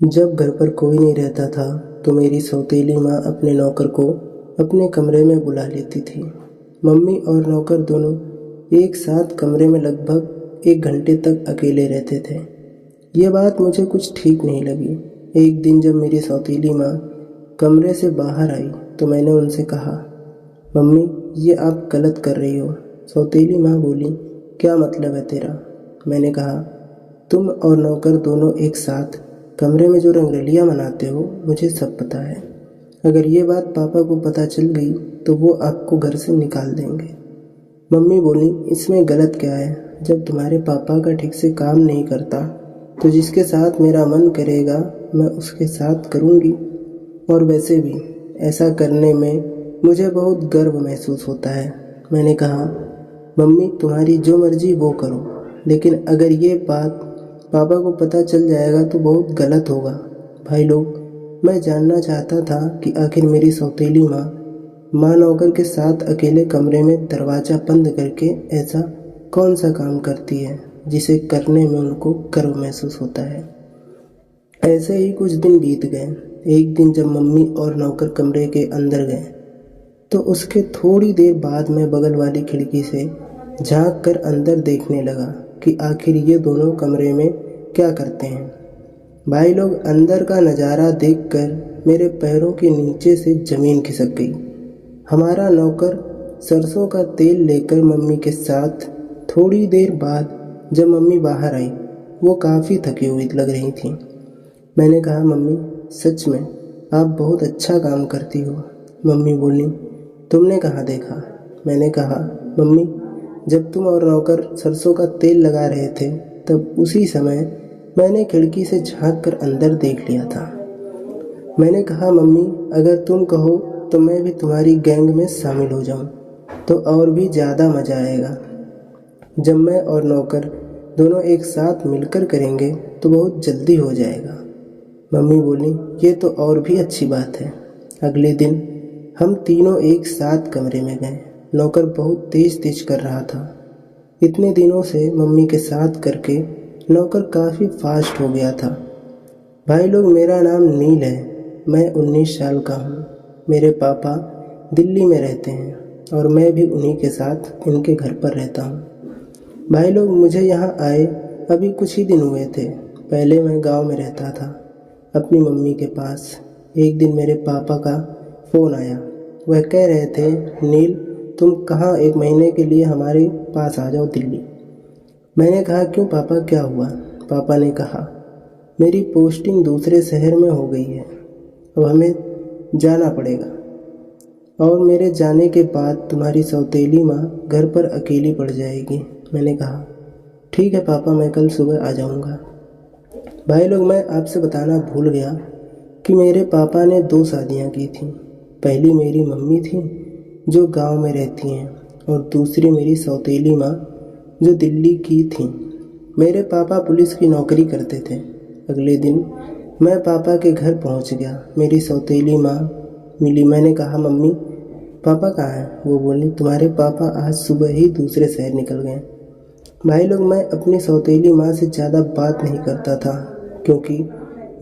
जब घर पर कोई नहीं रहता था तो मेरी सौतेली माँ अपने नौकर को अपने कमरे में बुला लेती थी। मम्मी और नौकर दोनों एक साथ कमरे में लगभग 1 घंटे तक अकेले रहते थे। ये बात मुझे कुछ ठीक नहीं लगी। एक दिन जब मेरी सौतेली माँ कमरे से बाहर आई तो मैंने उनसे कहा, मम्मी ये आप गलत कर रही हो। सौतेली माँ बोली, क्या मतलब है तेरा? मैंने कहा, तुम और नौकर दोनों एक साथ कमरे में जो रंगरलियाँ मनाते हो मुझे सब पता है। अगर ये बात पापा को पता चल गई तो वो आपको घर से निकाल देंगे। मम्मी बोली, इसमें गलत क्या है? जब तुम्हारे पापा का ठीक से काम नहीं करता तो जिसके साथ मेरा मन करेगा मैं उसके साथ करूँगी। और वैसे भी ऐसा करने में मुझे बहुत गर्व महसूस होता है। मैंने कहा, मम्मी तुम्हारी जो मर्जी वो करो, लेकिन अगर ये बात पापा को पता चल जाएगा तो बहुत गलत होगा। भाई लोग, मैं जानना चाहता था कि आखिर मेरी सौतेली माँ नौकर के साथ अकेले कमरे में दरवाज़ा बंद करके ऐसा कौन सा काम करती है जिसे करने में उनको गर्व महसूस होता है। ऐसे ही कुछ दिन बीत गए। एक दिन जब मम्मी और नौकर कमरे के अंदर गए तो उसके थोड़ी देर बाद मैं बगल वाली खिड़की से झांक कर अंदर देखने लगा कि आखिर ये दोनों कमरे में क्या करते हैं। भाई लोग, अंदर का नज़ारा देखकर मेरे पैरों के नीचे से ज़मीन खिसक गई। हमारा नौकर सरसों का तेल लेकर मम्मी के साथ थोड़ी देर बाद जब मम्मी बाहर आई, वो काफ़ी थकी हुई लग रही थी। मैंने कहा, मम्मी सच में आप बहुत अच्छा काम करती हो। मम्मी बोली, तुमने कहाँ देखा? मैंने कहा, मम्मी जब तुम और नौकर सरसों का तेल लगा रहे थे तब उसी समय मैंने खिड़की से झांक कर अंदर देख लिया था। मैंने कहा, मम्मी अगर तुम कहो तो मैं भी तुम्हारी गैंग में शामिल हो जाऊं तो और भी ज़्यादा मज़ा आएगा। जब मैं और नौकर दोनों एक साथ मिलकर करेंगे तो बहुत जल्दी हो जाएगा। मम्मी बोली, ये तो और भी अच्छी बात है। अगले दिन हम तीनों एक साथ कमरे में गए। नौकर बहुत तेज कर रहा था। इतने दिनों से मम्मी के साथ करके नौकर काफ़ी फास्ट हो गया था। भाई लोग, मेरा नाम नील है। मैं 19 साल का हूँ। मेरे पापा दिल्ली में रहते हैं और मैं भी उन्हीं के साथ इनके घर पर रहता हूँ। भाई लोग, मुझे यहाँ आए अभी कुछ ही दिन हुए थे। पहले मैं गांव में रहता था अपनी मम्मी के पास। एक दिन मेरे पापा का फ़ोन आया। वह कह रहे थे, नील तुम कहाँ, 1 महीने के लिए हमारे पास आ जाओ दिल्ली। मैंने कहा, क्यों पापा क्या हुआ? पापा ने कहा, मेरी पोस्टिंग दूसरे शहर में हो गई है, अब हमें जाना पड़ेगा और मेरे जाने के बाद तुम्हारी सौतेली माँ घर पर अकेली पड़ जाएगी। मैंने कहा, ठीक है पापा, मैं कल सुबह आ जाऊँगा। भाई लोग, मैं आपसे बताना भूल गया कि मेरे पापा ने 2 शादियाँ की थी। पहली मेरी मम्मी थी जो गांव में रहती हैं और दूसरी मेरी सौतेली माँ जो दिल्ली की थी। मेरे पापा पुलिस की नौकरी करते थे। अगले दिन मैं पापा के घर पहुंच गया। मेरी सौतेली माँ मिली। मैंने कहा, मम्मी पापा कहाँ हैं? वो बोली, तुम्हारे पापा आज सुबह ही दूसरे शहर निकल गए। भाई लोग, मैं अपनी सौतेली माँ से ज़्यादा बात नहीं करता था क्योंकि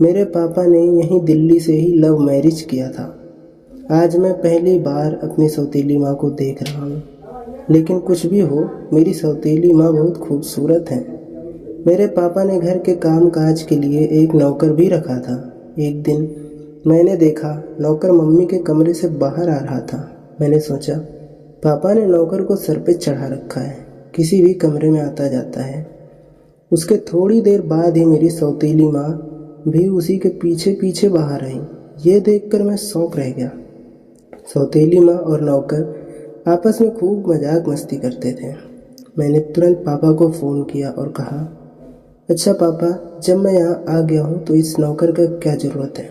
मेरे पापा ने यहीं दिल्ली से ही लव मैरिज किया था। आज मैं पहली बार अपनी सौतेली माँ को देख रहा हूँ, लेकिन कुछ भी हो, मेरी सौतेली माँ बहुत खूबसूरत है। मेरे पापा ने घर के काम काज के लिए एक नौकर भी रखा था। एक दिन मैंने देखा नौकर मम्मी के कमरे से बाहर आ रहा था। मैंने सोचा, पापा ने नौकर को सर पे चढ़ा रखा है, किसी भी कमरे में आता जाता है। उसके थोड़ी देर बाद ही मेरी सौतेली माँ भी उसी के पीछे पीछे बाहर आई। ये देखकर मैं शौक रह गया। सौतेली माँ और नौकर आपस में खूब मजाक मस्ती करते थे। मैंने तुरंत पापा को फ़ोन किया और कहा, अच्छा पापा, जब मैं यहाँ आ गया हूँ तो इस नौकर का क्या ज़रूरत है?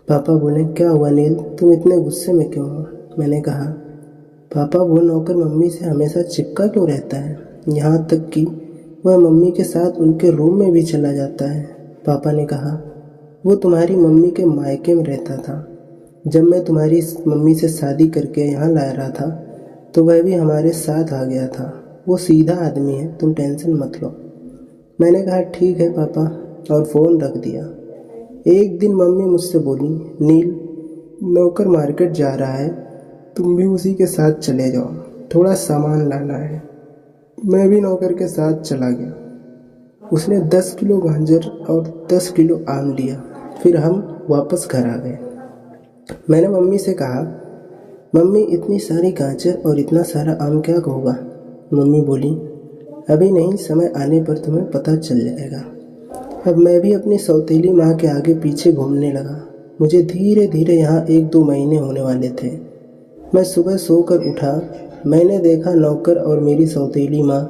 पापा बोले, क्या हुआ नील, तुम इतने गुस्से में क्यों हो? मैंने कहा, पापा वो नौकर मम्मी से हमेशा चिपका क्यों रहता है, यहाँ तक कि वह मम्मी के साथ उनके रूम में भी चला जाता है। पापा ने कहा, वो तुम्हारी मम्मी के मायके में रहता था। जब मैं तुम्हारी मम्मी से शादी करके यहाँ ला रहा था तो वह भी हमारे साथ आ गया था। वो सीधा आदमी है, तुम टेंशन मत लो। मैंने कहा, ठीक है पापा, और फ़ोन रख दिया। एक दिन मम्मी मुझसे बोली, नील, नौकर मार्केट जा रहा है, तुम भी उसी के साथ चले जाओ, थोड़ा सामान लाना है। मैं भी नौकर के साथ चला गया। उसने 10 किलो गाजर और 10 किलो आम लिया। फिर हम वापस घर आ गए। मैंने मम्मी से कहा, मम्मी, इतनी सारी गाजर और इतना सारा आम क्या होगा? मम्मी बोली, अभी नहीं, समय आने पर तुम्हें पता चल जाएगा। अब मैं भी अपनी सौतेली माँ के आगे पीछे घूमने लगा। मुझे धीरे धीरे यहाँ 1-2 महीने होने वाले थे। मैं सुबह सोकर उठा। मैंने देखा नौकर और मेरी सौतेली माँ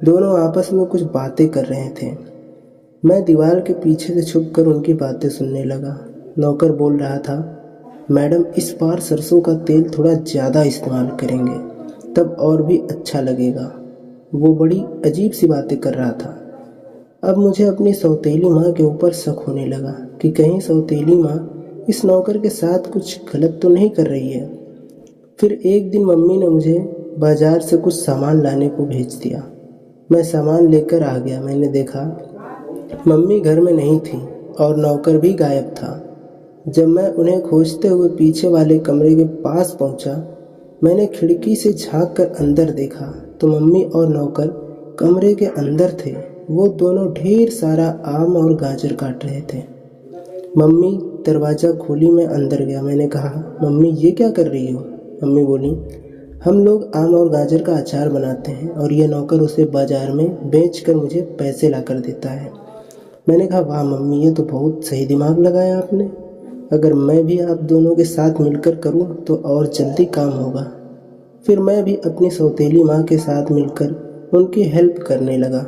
दोनों आपस में कुछ बातें कर रहे थे। मैं दीवार के पीछे से छुपकर उनकी बातें सुनने लगा। नौकर बोल रहा था, मैडम, इस बार सरसों का तेल थोड़ा ज़्यादा इस्तेमाल करेंगे, तब और भी अच्छा लगेगा। वो बड़ी अजीब सी बातें कर रहा था। अब मुझे अपनी सौतेली माँ के ऊपर शक होने लगा कि कहीं सौतेली माँ इस नौकर के साथ कुछ गलत तो नहीं कर रही है। फिर एक दिन मम्मी ने मुझे बाजार से कुछ सामान लाने को भेज दिया। मैं सामान लेकर आ गया। मैंने देखा मम्मी घर में नहीं थी और नौकर भी गायब था। जब मैं उन्हें खोजते हुए पीछे वाले कमरे के पास पहुंचा, मैंने खिड़की से झांक कर अंदर देखा तो मम्मी और नौकर कमरे के अंदर थे। वो दोनों ढेर सारा आम और गाजर काट रहे थे। मम्मी दरवाज़ा खोली, मैं अंदर गया। मैंने कहा, मम्मी, ये क्या कर रही हो? मम्मी बोली, हम लोग आम और गाजर का अचार बनाते हैं और ये नौकर उसे बाज़ार में बेच कर मुझे पैसे ला कर देता है। मैंने कहा, वाह मम्मी, ये तो बहुत सही दिमाग लगाया आपने। अगर मैं भी आप दोनों के साथ मिलकर करूं तो और जल्दी काम होगा। फिर मैं भी अपनी सौतेली माँ के साथ मिलकर उनकी हेल्प करने लगा।